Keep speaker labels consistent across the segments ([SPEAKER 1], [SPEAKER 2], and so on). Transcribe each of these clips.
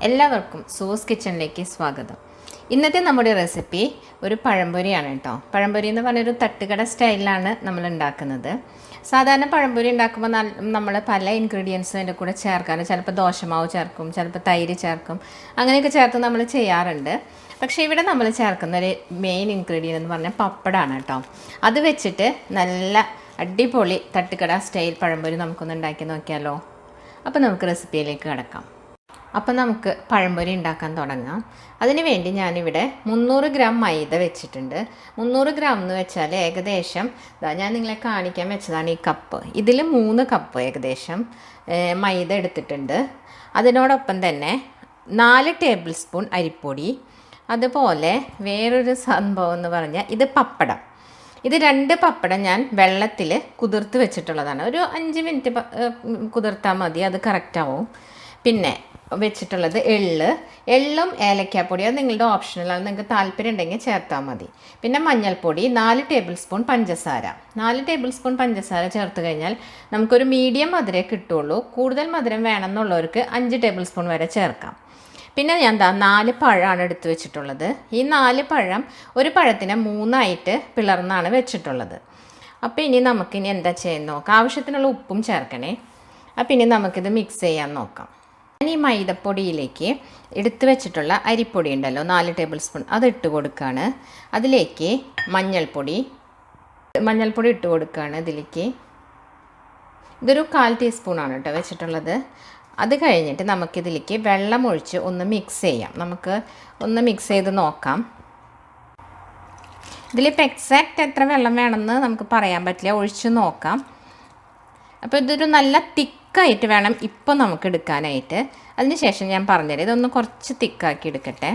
[SPEAKER 1] എല്ലാവർക്കും സൂസ് കിച്ചണിലേക്ക് സ്വാഗതം. ഇന്നത്തെ നമ്മുടെ റെസിപ്പി ഒരു പഴംപൊരിയാണ് കേട്ടോ. പഴംപൊരി എന്ന് പറഞ്ഞൊരു തട്ടുകട സ്റ്റൈലിലാണ് നമ്മൾ ഉണ്ടാക്കുന്നത്. സാധാരണ പഴംപൊരി ഉണ്ടാക്കുമ്പോൾ നമ്മൾ പല ഇൻഗ്രീഡിയൻസും അതിൻ്റെ കൂടെ ചേർക്കാറ്. ചിലപ്പോൾ ദോശമാവ് ചേർക്കും, ചിലപ്പോൾ തൈര് ചേർക്കും, അങ്ങനെയൊക്കെ ചേർത്ത് നമ്മൾ ചെയ്യാറുണ്ട്. പക്ഷേ ഇവിടെ നമ്മൾ ചേർക്കുന്ന ഒരു മെയിൻ ഇൻഗ്രീഡിയൻ്റ് എന്ന് പറഞ്ഞാൽ പപ്പടമാണ് കേട്ടോ. അത് വെച്ചിട്ട് നല്ല അടിപൊളി തട്ടുകട സ്റ്റൈൽ പഴംപൊരി നമുക്കൊന്ന് ഉണ്ടാക്കി നോക്കിയാലോ. അപ്പോൾ നമുക്ക് റെസിപ്പിയിലേക്ക് കിടക്കാം. അപ്പം നമുക്ക് പഴംപൊരി ഉണ്ടാക്കാൻ തുടങ്ങാം. അതിന് വേണ്ടി ഞാനിവിടെ 300 ഗ്രാം മൈദ വെച്ചിട്ടുണ്ട്. 300 ഗ്രാം എന്ന് വെച്ചാൽ ഏകദേശം ഞാൻ നിങ്ങളെ കാണിക്കാൻ വെച്ചതാണ് ഈ കപ്പ്. ഇതിൽ 3 കപ്പ് ഏകദേശം മൈദ എടുത്തിട്ടുണ്ട്. അതിനോടൊപ്പം തന്നെ 4 ടേബിൾ സ്പൂൺ അരിപ്പൊടി. അതുപോലെ വേറൊരു സംഭവം എന്ന് പറഞ്ഞാൽ ഇത് പപ്പടം. ഇത് 2 പപ്പടം ഞാൻ വെള്ളത്തിൽ കുതിർത്ത് വെച്ചിട്ടുള്ളതാണ്. ഒരു 5 മിനിറ്റ് കുതിർത്താൽ മതി, അത് കറക്റ്റാവും. പിന്നെ വെച്ചിട്ടുള്ളത് എള്ളും ഏലക്കാപ്പൊടി, അത് നിങ്ങളുടെ ഓപ്ഷണലാണ്, നിങ്ങൾക്ക് താല്പര്യം ഉണ്ടെങ്കിൽ ചേർത്താൽ മതി. പിന്നെ മഞ്ഞൾപ്പൊടി, 4 ടേബിൾ സ്പൂൺ പഞ്ചസാര. 4 ടേബിൾ സ്പൂൺ പഞ്ചസാര ചേർത്ത് കഴിഞ്ഞാൽ നമുക്കൊരു മീഡിയം മധുരമേ കിട്ടുള്ളൂ. കൂടുതൽ മധുരം വേണമെന്നുള്ളവർക്ക് 5 ടേബിൾ സ്പൂൺ വരെ ചേർക്കാം. പിന്നെ ഞാൻ 4 പഴമാണ് എടുത്ത് വെച്ചിട്ടുള്ളത്. ഈ 4 പഴം ഒരു പഴത്തിനെ 3ആയിട്ട് പിളർന്നാണ് വെച്ചിട്ടുള്ളത്. അപ്പോൾ ഇനി നമുക്കിനി എന്താ ചെയ്യുന്നത് നോക്കാം. ആവശ്യത്തിനുള്ള ഉപ്പും ചേർക്കണേ. അപ്പോൾ ഇനി നമുക്കിത് മിക്സ് ചെയ്യാൻ നോക്കാം. ഞാൻ ഈ മൈദപ്പൊടിയിലേക്ക് എടുത്ത് വെച്ചിട്ടുള്ള അരിപ്പൊടി ഉണ്ടല്ലോ, 4 ടേബിൾ സ്പൂൺ, അത് ഇട്ട് കൊടുക്കുകയാണ്. അതിലേക്ക് മഞ്ഞൾപ്പൊടി ഇട്ട് കൊടുക്കുകയാണ്. ഇതിലേക്ക് ഇതൊരു 1/4 ടീസ്പൂണാണ് കേട്ടോ വെച്ചിട്ടുള്ളത്. അത് കഴിഞ്ഞിട്ട് നമുക്കിതിലേക്ക് വെള്ളം ഒഴിച്ച് ഒന്ന് മിക്സ് ചെയ്യാം. നമുക്ക് ഒന്ന് മിക്സ് ചെയ്ത് നോക്കാം. ഇതിലിപ്പോൾ എക്സാക്റ്റ് എത്ര വെള്ളം വേണമെന്ന് നമുക്ക് പറയാൻ പറ്റില്ല, ഒഴിച്ച് നോക്കാം. അപ്പോൾ ഇതൊരു നല്ല തിക്കായിട്ട് വേണം ഇപ്പോൾ നമുക്ക് എടുക്കാനായിട്ട്. അതിന് ശേഷം ഞാൻ പറഞ്ഞുതരാം. ഇതൊന്ന് കുറച്ച് തിക്കാക്കി എടുക്കട്ടെ.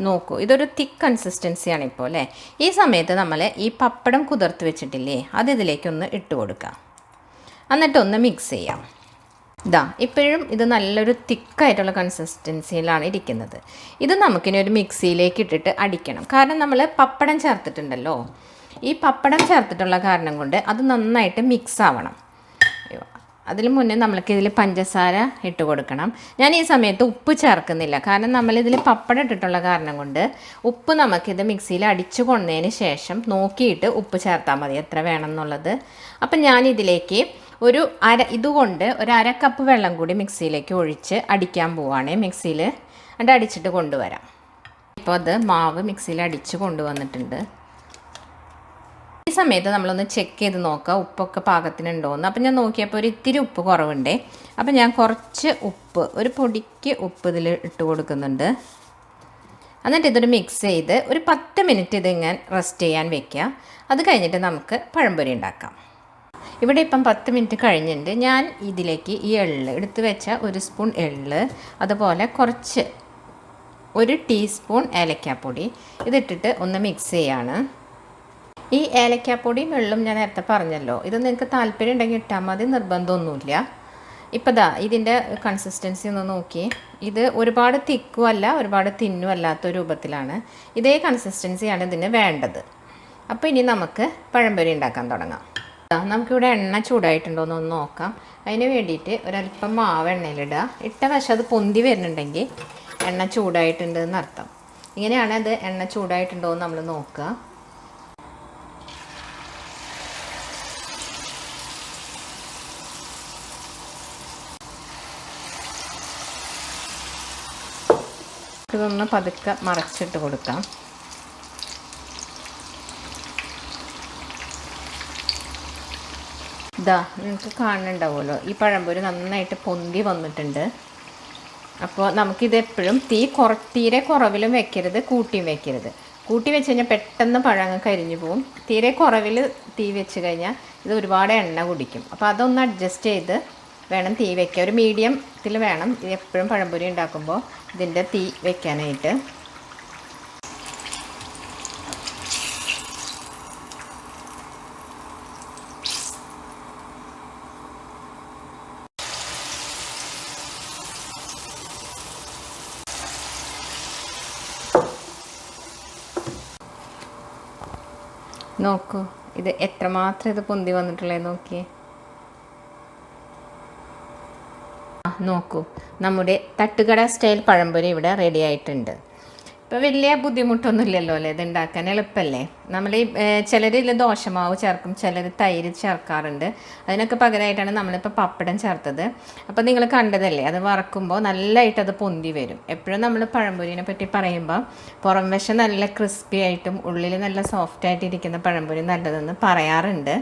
[SPEAKER 1] നോക്കൂ, ഇതൊരു തിക്ക് കൺസിസ്റ്റൻസിയാണ് ഇപ്പോൾ അല്ലേ. ഈ സമയത്ത് നമ്മൾ ഈ പപ്പടം കുതിർത്ത് വെച്ചിട്ടില്ലേ, അത് ഇതിലേക്കൊന്ന് ഇട്ട് കൊടുക്കാം. എന്നിട്ടൊന്ന് മിക്സ് ചെയ്യാം. ഇപ്പോഴും ഇത് നല്ലൊരു തിക്കായിട്ടുള്ള കൺസിസ്റ്റൻസിയിലാണ് ഇരിക്കുന്നത്. ഇത് നമുക്കിനി ഒരു മിക്സിയിലേക്ക് ഇട്ടിട്ട് അടിക്കണം. കാരണം നമ്മൾ പപ്പടം ചേർത്തിട്ടുണ്ടല്ലോ. ഈ പപ്പടം ചേർത്തിട്ടുള്ള കാരണം കൊണ്ട് അത് നന്നായിട്ട് മിക്സ് ആവണം. അതിന് മുന്നേ നമ്മൾക്ക് ഇതിൽ പഞ്ചസാര ഇട്ട് കൊടുക്കണം. ഞാൻ ഈ സമയത്ത് ഉപ്പ് ചേർക്കുന്നില്ല, കാരണം നമ്മളിതിൽ പപ്പടം ഇട്ടിട്ടുള്ള കാരണം കൊണ്ട് ഉപ്പ് നമുക്കിത് മിക്സിയിൽ അടിച്ചു കൊണ്ടതിന് ശേഷം നോക്കിയിട്ട് ഉപ്പ് ചേർത്താൽ മതി എത്ര വേണം എന്നുള്ളത്. അപ്പം ഞാനിതിലേക്ക് ഇതുകൊണ്ട് ഒരു 1/2 കപ്പ് വെള്ളം കൂടി മിക്സിയിലേക്ക് ഒഴിച്ച് അടിക്കാൻ പോവുകയാണ്. മിക്സിയിൽ അടിച്ചിട്ട് കൊണ്ടുവരാം. ഇപ്പോൾ അത് മാവ് മിക്സിയിൽ അടിച്ച് കൊണ്ടുവന്നിട്ടുണ്ട്. ഈ സമയത്ത് നമ്മളൊന്ന് ചെക്ക് ചെയ്ത് നോക്കുക ഉപ്പൊക്കെ പാകത്തിനുണ്ടോയെന്ന്. അപ്പം ഞാൻ നോക്കിയപ്പോൾ ഒരു ഇത്തിരി ഉപ്പ് കുറവുണ്ടേ. അപ്പം ഞാൻ കുറച്ച് ഉപ്പ്, ഒരു പൊടിക്ക് ഉപ്പ് ഇതിൽ ഇട്ട് കൊടുക്കുന്നുണ്ട്. എന്നിട്ട് ഇതൊരു മിക്സ് ചെയ്ത് ഒരു 10 മിനിറ്റ് ഇതിങ്ങനെ റെസ്റ്റ് ചെയ്യാൻ വെക്കുക. അത് കഴിഞ്ഞിട്ട് നമുക്ക് പഴംപൊരി ഉണ്ടാക്കാം. ഇവിടെ ഇപ്പം 10 മിനിറ്റ് കഴിഞ്ഞിട്ടുണ്ട്. ഞാൻ ഇതിലേക്ക് ഈ എടുത്ത് വെച്ച 1 സ്പൂൺ അതുപോലെ കുറച്ച് 1 ടീസ്പൂൺ ഏലക്കാപ്പൊടി ഇതിട്ടിട്ട് ഒന്ന് മിക്സ് ചെയ്യാണ്. ഈ ഏലക്കാപ്പൊടിയും വെള്ളം ഞാൻ നേരത്തെ പറഞ്ഞല്ലോ, ഇത് നിങ്ങൾക്ക് താല്പര്യം ഉണ്ടെങ്കിൽ ഇട്ടാൽ മതി, നിർബന്ധമൊന്നുമില്ല. ഇപ്പോൾ ഇതിൻ്റെ കൺസിസ്റ്റൻസി ഒന്ന് നോക്കി. ഇത് ഒരുപാട് തിക്കും അല്ല, ഒരുപാട് തിന്നും അല്ലാത്ത രൂപത്തിലാണ്. ഇതേ കൺസിസ്റ്റൻസിയാണ് ഇതിന് വേണ്ടത്. അപ്പോൾ ഇനി നമുക്ക് പഴംപൊരി ഉണ്ടാക്കാൻ തുടങ്ങാം. നമുക്കിവിടെ എണ്ണ ചൂടായിട്ടുണ്ടോയെന്ന് ഒന്ന് നോക്കാം. അതിന് വേണ്ടിയിട്ട് ഒരല്പം മാവ് എണ്ണയിലിടുക. ഇട്ട വശം അത് പൊന്തി വരുന്നുണ്ടെങ്കിൽ എണ്ണ ചൂടായിട്ടുണ്ട് എന്നർത്ഥം. ഇങ്ങനെയാണ് അത് എണ്ണ ചൂടായിട്ടുണ്ടോ എന്ന് നമ്മൾ നോക്കുക. ഇതൊന്ന് പതുക്കെ മറച്ചിട്ട് കൊടുക്കാം. നിങ്ങൾക്ക് കാണുന്നുണ്ടാവുമല്ലോ, ഈ പഴംപൊരി നന്നായിട്ട് പൊന്തി വന്നിട്ടുണ്ട്. അപ്പോൾ നമുക്കിതെപ്പോഴും തീരെ കുറവിലും വെക്കരുത്, കൂട്ടിയും വെക്കരുത്. കൂട്ടി വെച്ച് കഴിഞ്ഞാൽ പെട്ടെന്ന് പഴങ്ങൾ കരിഞ്ഞു പോവും. തീരെ കുറവിൽ തീ വെച്ച് കഴിഞ്ഞാൽ ഇത് ഒരുപാട് എണ്ണ കുടിക്കും. അപ്പോൾ അതൊന്ന് അഡ്ജസ്റ്റ് ചെയ്ത് വേണം തീ വയ്ക്കുക. ഒരു മീഡിയത്തിൽ വേണം എപ്പോഴും പഴംപൊരി ഉണ്ടാക്കുമ്പോൾ ഇതിൻ്റെ തീ വയ്ക്കാനായിട്ട്. നോക്കൂ, ഇത് എത്രമാത്രം ഇത് പൊന്തി വന്നിട്ടുള്ളത് നോക്കിയേ. നോക്കൂ, നമ്മുടെ തട്ടുകട സ്റ്റൈൽ പഴംപൊരി ഇവിടെ റെഡി ആയിട്ടുണ്ട്. ഇപ്പോൾ വലിയ ബുദ്ധിമുട്ടൊന്നുമില്ലല്ലോ അല്ലേ, ഇത് ഉണ്ടാക്കാൻ എളുപ്പമല്ലേ. നമ്മൾ ഈ ചിലർ ഇതിൽ ദോശമാവ് ചേർക്കും, ചിലർ തൈര് ചേർക്കാറുണ്ട്. അതിനൊക്കെ പകരമായിട്ടാണ് നമ്മളിപ്പോൾ പപ്പടം ചേർത്തത്. അപ്പോൾ നിങ്ങൾ കണ്ടതല്ലേ, അത് വറക്കുമ്പോൾ നല്ലതായിട്ട് അത് പൊന്തി വരും. എപ്പോഴും നമ്മൾ പഴംപൊരിനെ പറ്റി പറയുമ്പോൾ പുറം വശം നല്ല ക്രിസ്പി ആയിട്ടും ഉള്ളിൽ നല്ല സോഫ്റ്റായിട്ട് ഇരിക്കുന്ന പഴംപൊരി നല്ലതെന്ന് പറയാറുണ്ട്.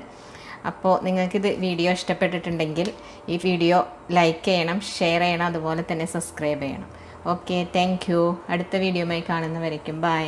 [SPEAKER 1] അപ്പോൾ നിങ്ങൾക്കിത് വീഡിയോ ഇഷ്ടപ്പെട്ടിട്ടുണ്ടെങ്കിൽ ഈ വീഡിയോ ലൈക്ക് ചെയ്യണം, ഷെയർ ചെയ്യണം, അതുപോലെ തന്നെ സബ്സ്ക്രൈബ് ചെയ്യണം. Okay, thank you. അടുത്ത വീഡിയോയുമായി കാണുന്നവരേക്കും ബൈ.